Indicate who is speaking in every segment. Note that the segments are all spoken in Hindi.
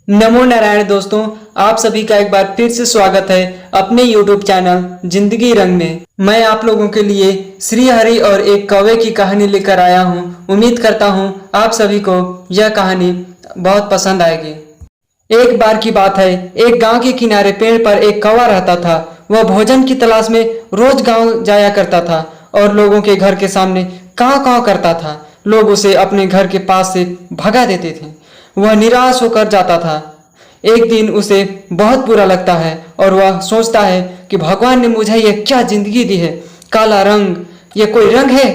Speaker 1: नमो नारायण दोस्तों, आप सभी का एक बार फिर से स्वागत है अपने YouTube चैनल जिंदगी रंग में। मैं आप लोगों के लिए श्री हरि और एक कौवे की कहानी लेकर आया हूं। उम्मीद करता हूं आप सभी को यह कहानी बहुत पसंद आएगी। एक बार की बात है, एक गांव के किनारे पेड़ पर एक कौवा रहता था। वह भोजन की तलाश में रोज गांव जाया करता था और लोगों के घर के सामने काव काव करता था। लोग उसे अपने घर के पास से भगा देते थे। वह निराश होकर जाता था। एक दिन उसे बहुत बुरा लगता है और वह सोचता है कि भगवान ने मुझे यह क्या जिंदगी दी है। काला रंग, यह कोई रंग है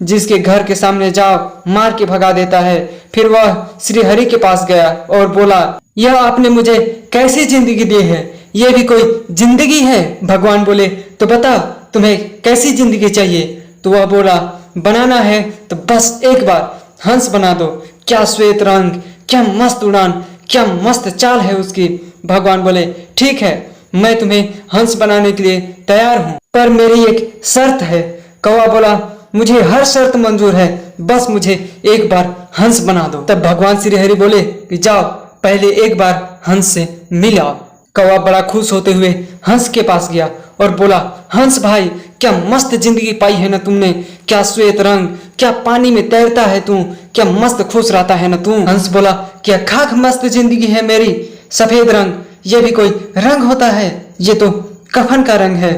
Speaker 1: जिसके घर के सामने जाओ मार के भगा देता है। फिर वह श्री हरि के पास गया और बोला, यह आपने मुझे कैसी जिंदगी दी है? यह भी कोई जिंदगी है? भगवान बोले, तो बता तुम्हें कैसी जिंदगी चाहिए? तो वह बोला, बनाना है तो बस एक बार हंस बना दो। क्या श्वेत रंग, क्या मस्त उड़ान, क्या मस्त चाल है उसकी। भगवान बोले, ठीक है, मैं तुम्हें हंस बनाने के लिए तैयार हूं, पर मेरी एक शर्त है। कौवा बोला, मुझे हर शर्त मंजूर है, बस मुझे एक बार हंस बना दो। तब भगवान श्री हरि बोले कि जाओ पहले एक बार हंस से मिल आओ। कौवा बड़ा खुश होते हुए हंस के पास गया और बोला, हंस भाई, क्या मस्त जिंदगी पाई है ना तुमने। क्या श्वेत रंग, क्या पानी में तैरता है तू, क्या मस्त खुश रहता है ना तू। हंस बोला, क्या खाक मस्त जिंदगी है मेरी। सफेद रंग, ये भी कोई रंग होता है? ये तो कफन का रंग है।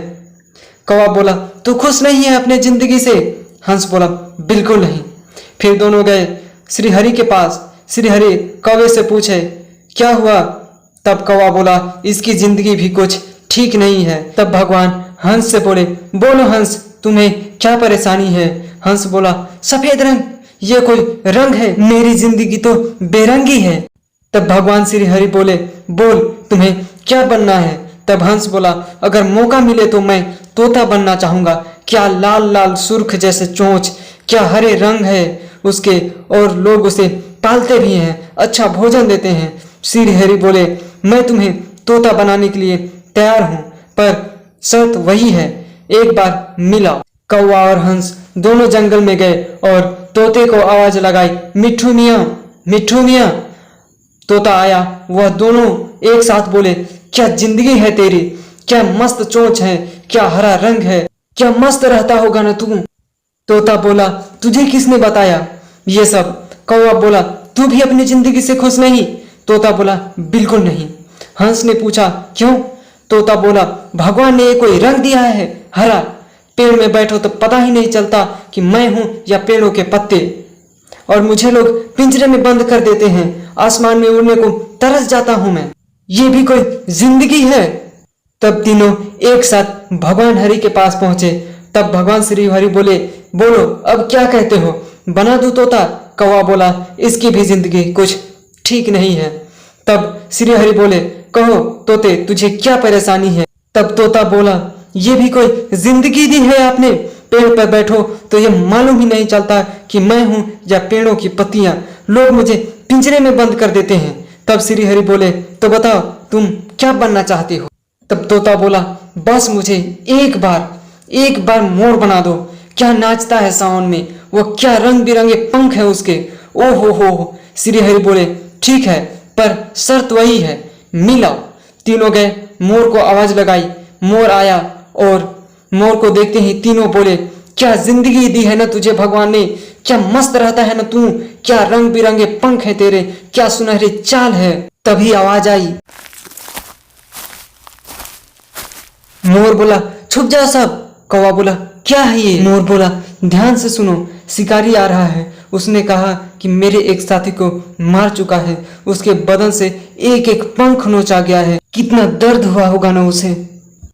Speaker 1: कौवा बोला, तू खुश नहीं है अपने जिंदगी से? हंस बोला, बिल्कुल नहीं। फिर दोनों गए श्री हरि के पास। श्री हरि कौवे से पूछे, क्या हुआ? तब कौवा बोला, इसकी जिंदगी भी कुछ ठीक नहीं है। तब भगवान हंस से बोले, बोलो हंस, तुम्हें क्या परेशानी है? हंस बोला, सफेद रंग, ये कोई रंग है? मेरी जिंदगी तो बेरंगी है। तब भगवान श्री हरि बोले, बोल तुम्हें क्या बनना है? तब हंस बोला, अगर मौका मिले तो मैं तोता बनना चाहूंगा। क्या लाल लाल सुर्ख जैसे चोंच, क्या हरे रंग है उसके, और लोग उसे पालते भी हैं, अच्छा भोजन देते हैं। श्री हरि बोले, मैं तुम्हें तोता बनाने के लिए तैयार हूं, पर शर्त वही है, एक बार मिलाओ। कौवा और हंस दोनों जंगल में गए और तोते को आवाज लगाई, मिट्ठू मियाँ, मिट्ठू मियाँ। तोता आया। वह दोनों एक साथ बोले, क्या जिंदगी है तेरी, क्या मस्त चोंच है, क्या हरा रंग है, क्या मस्त रहता होगा ना तू। तोता बोला, तुझे किसने बताया ये सब? कौवा बोला, तू भी अपनी जिंदगी से खुश नहीं? तोता बोला, बिल्कुल नहीं। हंस ने पूछा, क्यों? तोता बोला, भगवान ने ये कोई रंग दिया है हरा, पेड़ में बैठो तो पता ही नहीं चलता कि मैं हूं या पेड़ों के पत्ते, और मुझे लोग पिंजरे में बंद कर देते हैं, आसमान में उड़ने को तरस जाता हूं मैं, ये भी कोई जिंदगी है? तब तीनों एक साथ भगवान हरि के पास पहुंचे। तब भगवान श्री हरि बोले, बोलो अब क्या कहते हो, बना दूं तोता? कौवा बोला, इसकी भी जिंदगी कुछ ठीक नहीं है। तब श्री हरि बोले, कहो तोते, तुझे क्या परेशानी है? तब तोता बोला, ये भी कोई जिंदगी दी है आपने? पेड़ पर बैठो तो ये मालूम ही नहीं चलता कि मैं हूं या पेड़ों की पत्तियां, लोग मुझे पिंजरे में बंद कर देते हैं। तब श्री हरि बोले, तो बताओ तुम क्या बनना चाहती हो? तब तोता बोला, बस मुझे एक बार मोर बना दो। क्या नाचता है सावन में, वो क्या रंग बिरंगे पंख है उसके, ओ हो। श्री हरि बोले, ठीक है, पर शर्त वही है, मिलाओ। तीनों गए, मोर को आवाज लगाई। मोर आया और मोर को देखते ही तीनों बोले, क्या जिंदगी दी है ना तुझे भगवान ने, क्या मस्त रहता है ना तू, क्या रंग बिरंगे पंख है तेरे, क्या सुनहरी चाल है। तभी आवाज आई। मोर बोला, छुप जाओ सब। कौवा बोला, क्या है ये? मोर बोला, ध्यान से सुनो, शिकारी आ रहा है। उसने कहा कि मेरे एक साथी को मार चुका है, उसके बदन से एक एक पंख नोचा गया है, कितना दर्द हुआ होगा ना उसे।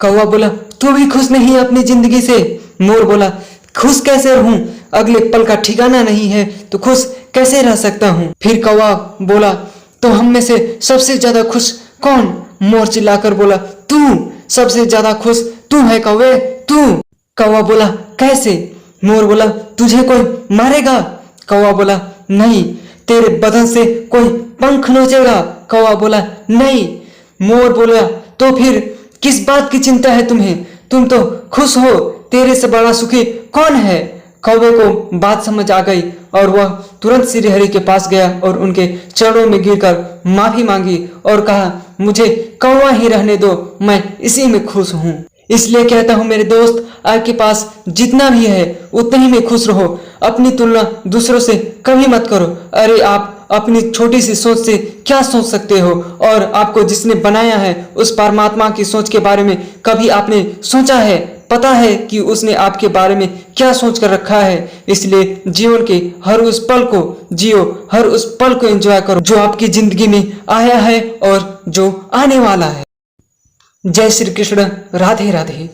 Speaker 1: कौवा बोला, तू भी खुश नहीं है अपनी जिंदगी से? मोर बोला, खुश कैसे रहूं, अगले पल का ठिकाना नहीं है तो खुश कैसे रह सकता हूं। फिर कौवा बोला, तो हम में से सबसे ज्यादा खुश कौन? मोर चिल्लाकर बोला, तू सबसे ज्यादा खुश तू है कौवे, तू। कौवा बोला, कैसे? मोर बोला, तुझे कोई मारेगा? कौवा बोला, नहीं। तेरे बदन से कोई पंख नोचेगा? कौवा बोला, नहीं। मोर बोला, तो फिर किस बात की चिंता है तुम्हें, तुम तो खुश हो, तेरे से बड़ा सुखी कौन है? कौवे को बात समझ आ गई और वह तुरंत श्री हरि के पास गया और उनके चरणों में गिरकर माफी मांगी और कहा, मुझे कौवा ही रहने दो, मैं इसी में खुश हूँ। इसलिए कहता हूँ मेरे दोस्त, आपके पास जितना भी है उतने ही में खुश रहो। अपनी तुलना दूसरों से कभी मत करो। अरे आप अपनी छोटी सी सोच से क्या सोच सकते हो, और आपको जिसने बनाया है उस परमात्मा की सोच के बारे में कभी आपने सोचा है? पता है कि उसने आपके बारे में क्या सोच कर रखा है। इसलिए जीवन के हर उस पल को जियो, हर उस पल को एंजॉय करो जो आपकी जिंदगी में आया है और जो आने वाला है। जय श्री कृष्ण। राधे राधे।